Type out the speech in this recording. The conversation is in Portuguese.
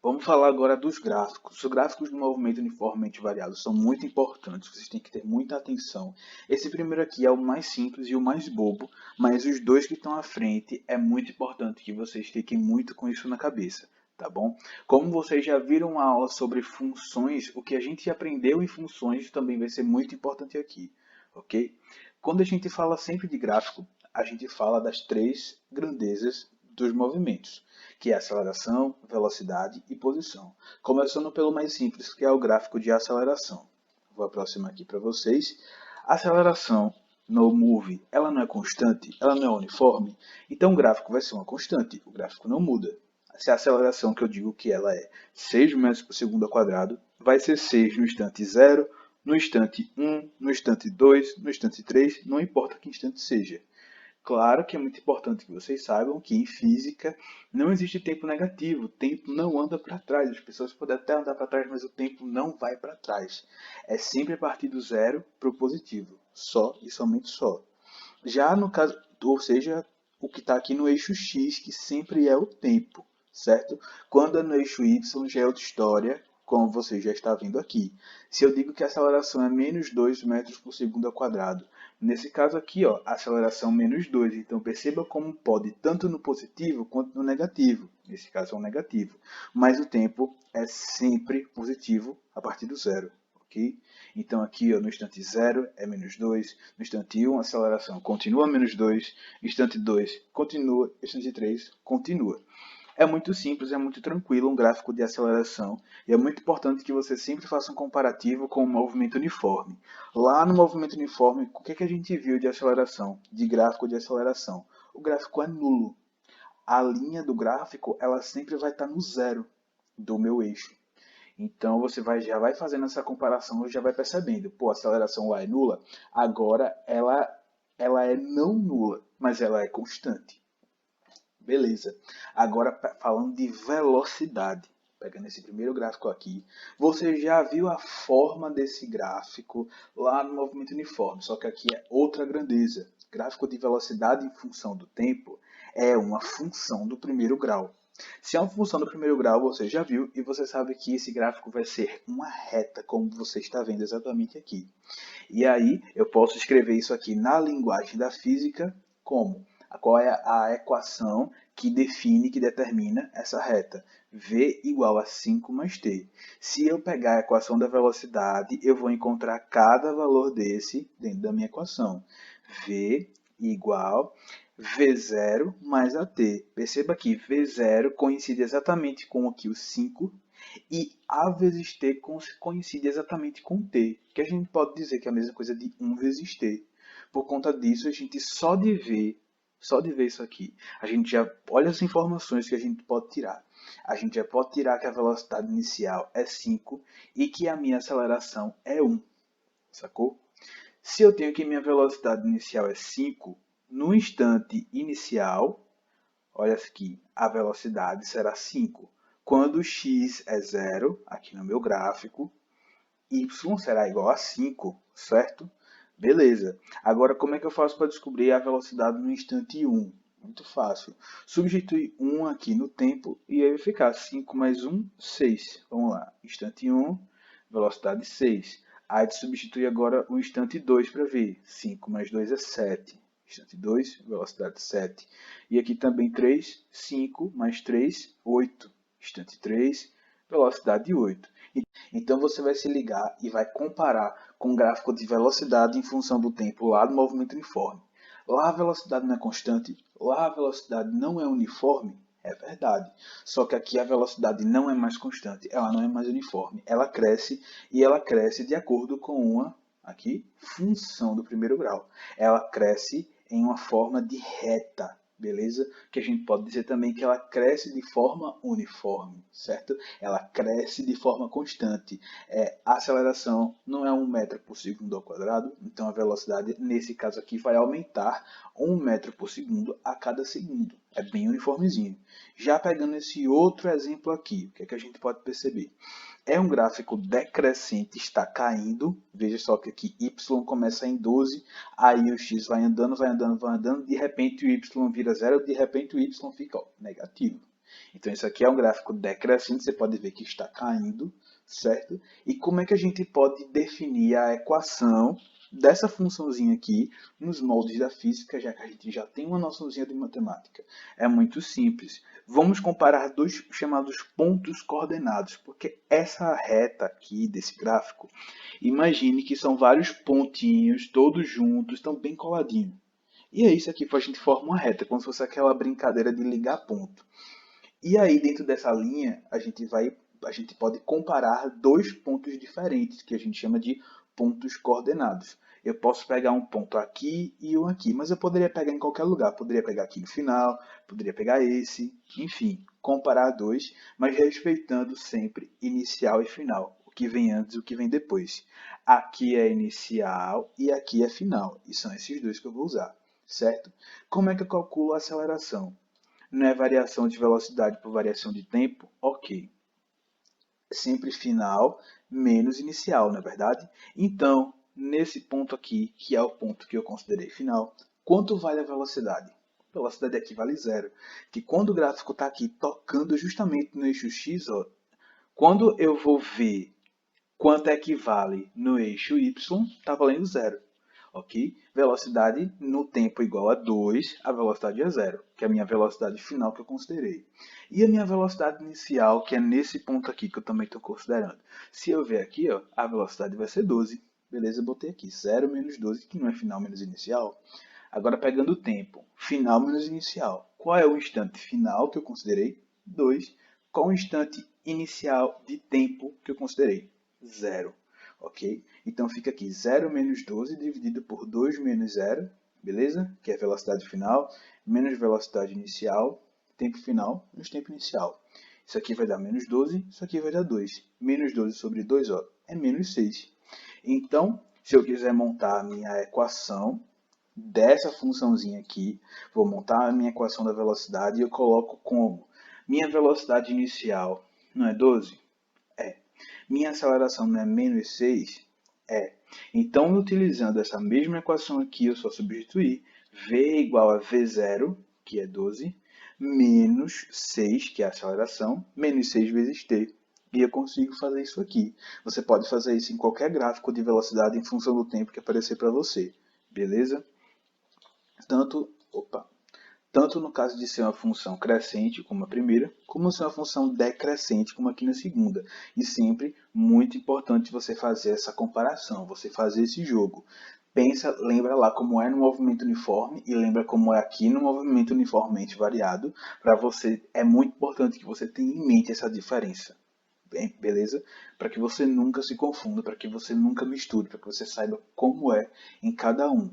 Vamos falar agora dos gráficos. Os gráficos do movimento uniformemente variado são muito importantes, vocês têm que ter muita atenção. Esse primeiro aqui é o mais simples e o mais bobo, mas os dois que estão à frente é muito importante que vocês fiquem muito com isso na cabeça, tá bom? Como vocês já viram a aula sobre funções, o que a gente aprendeu em funções também vai ser muito importante aqui, ok? Quando a gente fala sempre de gráfico, a gente fala das três grandezas dos movimentos, que é aceleração, velocidade e posição. Começando pelo mais simples, que é o gráfico de aceleração. Vou aproximar aqui para vocês. A aceleração no move, ela não é constante, ela não é uniforme, então o gráfico vai ser uma constante, o gráfico não muda. Se a aceleração que eu digo que ela é 6 metros por segundo ao quadrado, vai ser 6 no instante 0, no instante 1, no instante 2, no instante 3, não importa que instante seja. Claro que é muito importante que vocês saibam que em física não existe tempo negativo, o tempo não anda para trás. As pessoas podem até andar para trás, mas o tempo não vai para trás. É sempre a partir do zero para o positivo, só e somente só. Já no caso, ou seja, o que está aqui no eixo X, que sempre é o tempo, certo? Quando é no eixo Y, já é outra história, como você já está vendo aqui. Se eu digo que a aceleração é menos 2 metros por segundo ao quadrado, nesse caso aqui, ó, a aceleração menos 2. Então perceba como pode tanto no positivo quanto no negativo. Nesse caso é um negativo. Mas o tempo é sempre positivo a partir do zero. Okay? Então aqui ó, no instante 0 é menos 2, no instante 1 a aceleração continua menos 2, instante 2 continua, instante 3 continua. É muito simples, é muito tranquilo um gráfico de aceleração e é muito importante que você sempre faça um comparativo com o movimento uniforme. Lá no movimento uniforme, o que a gente viu de aceleração, de gráfico de aceleração? O gráfico é nulo. A linha do gráfico ela sempre vai estar no zero do meu eixo. Então você já vai fazendo essa comparação e já vai percebendo, pô, a aceleração lá é nula, agora ela é não nula, mas ela é constante. Beleza. Agora falando de velocidade, pegando esse primeiro gráfico aqui, você já viu a forma desse gráfico lá no movimento uniforme, só que aqui é outra grandeza. Gráfico de velocidade em função do tempo é uma função do primeiro grau. Se é uma função do primeiro grau, você já viu e você sabe que esse gráfico vai ser uma reta, como você está vendo exatamente aqui. E aí eu posso escrever isso aqui na linguagem da física como? Qual é a equação que define, que determina essa reta? V igual a 5 mais t. Se eu pegar a equação da velocidade, eu vou encontrar cada valor desse dentro da minha equação. V igual V0 mais AT. Perceba que V0 coincide exatamente com aqui o 5 e A vezes T coincide exatamente com T, que a gente pode dizer que é a mesma coisa de 1 vezes T. Por conta disso, a gente só de ver isso aqui, a gente já olha as informações que a gente pode tirar. A gente já pode tirar que a velocidade inicial é 5 e que a minha aceleração é 1, sacou? Se eu tenho que minha velocidade inicial é 5, no instante inicial, olha aqui, a velocidade será 5. Quando x é 0, aqui no meu gráfico, y será igual a 5, certo? Beleza. Agora, como é que eu faço para descobrir a velocidade no instante 1? Muito fácil. Substitui 1 aqui no tempo e aí vai ficar 5 mais 1, 6. Vamos lá. Instante 1, velocidade 6. Aí substitui agora o instante 2 para ver. 5 mais 2 é 7. Instante 2, velocidade 7. E aqui também 3, 5 mais 3, 8. Instante 3, velocidade 8. Então você vai se ligar e vai comparar com o gráfico de velocidade em função do tempo lá do movimento uniforme. Lá a velocidade não é constante, lá a velocidade não é uniforme, é verdade. Só que aqui a velocidade não é mais constante, ela não é mais uniforme. Ela cresce e ela cresce de acordo com uma aqui, função do primeiro grau. Ela cresce em uma forma de reta, beleza? Que a gente pode dizer também que ela cresce de forma uniforme, certo? Ela cresce de forma constante. A aceleração não é 1 metro por segundo ao quadrado, então a velocidade, nesse caso aqui, vai aumentar 1 metro por segundo a cada segundo. É bem uniformezinho. Já pegando esse outro exemplo aqui, o que é que a gente pode perceber? É um gráfico decrescente, está caindo. Veja só que aqui y começa em 12, aí o x vai andando, vai andando, vai andando. De repente o y vira zero, de repente o y fica negativo. Então isso aqui é um gráfico decrescente, você pode ver que está caindo, certo? E como é que a gente pode definir a equação dessa funçãozinha aqui nos moldes da física, já que a gente já tem uma noçãozinha de matemática? É muito simples. Vamos comparar dois chamados pontos coordenados, porque essa reta aqui desse gráfico, imagine que são vários pontinhos, todos juntos, estão bem coladinhos. E é isso aqui, a gente forma uma reta, como se fosse aquela brincadeira de ligar ponto. E aí, dentro dessa linha, a gente pode comparar dois pontos diferentes, que a gente chama de pontos coordenados. Eu posso pegar um ponto aqui e um aqui, mas eu poderia pegar em qualquer lugar. Poderia pegar aqui no final, poderia pegar esse, enfim, comparar dois, mas respeitando sempre inicial e final. O que vem antes e o que vem depois. Aqui é inicial e aqui é final. E são esses dois que eu vou usar, certo? Como é que eu calculo a aceleração? Não é variação de velocidade por variação de tempo? Ok. Sempre final menos inicial, não é verdade? Então, nesse ponto aqui, que é o ponto que eu considerei final, quanto vale a velocidade? A velocidade aqui vale zero. Que quando o gráfico está aqui tocando justamente no eixo X, ó, quando eu vou ver quanto equivale no eixo Y, está valendo zero. Ok? Velocidade no tempo igual a 2, a velocidade é zero, que é a minha velocidade final que eu considerei. E a minha velocidade inicial, que é nesse ponto aqui que eu também estou considerando. Se eu ver aqui, ó, a velocidade vai ser 12. Beleza, eu botei aqui 0 menos 12, que não é final menos inicial. Agora pegando o tempo, final menos inicial. Qual é o instante final que eu considerei? 2. Qual o instante inicial de tempo que eu considerei? 0. Ok? Então fica aqui 0 menos 12 dividido por 2 menos 0, beleza? Que é a velocidade final, menos velocidade inicial, tempo final, menos tempo inicial. Isso aqui vai dar menos 12, isso aqui vai dar 2. Menos 12 sobre 2, ó, é menos 6. Então, se eu quiser montar a minha equação dessa funçãozinha aqui, vou montar a minha equação da velocidade e eu coloco como minha velocidade inicial não é 12? É. Minha aceleração não é menos 6? É. Então, utilizando essa mesma equação aqui, eu só substituir v igual a v0, que é 12, menos 6, que é a aceleração, menos 6 vezes t. E eu consigo fazer isso aqui. Você pode fazer isso em qualquer gráfico de velocidade em função do tempo que aparecer para você. Beleza? Tanto no caso de ser uma função crescente, como a primeira, como ser uma função decrescente, como aqui na segunda. E sempre muito importante você fazer essa comparação, você fazer esse jogo. Pensa, lembra lá como é no movimento uniforme e lembra como é aqui no movimento uniformemente variado. Para você, é muito importante que você tenha em mente essa diferença. Beleza? Para que você nunca se confunda, para que você nunca misture, para que você saiba como é em cada um.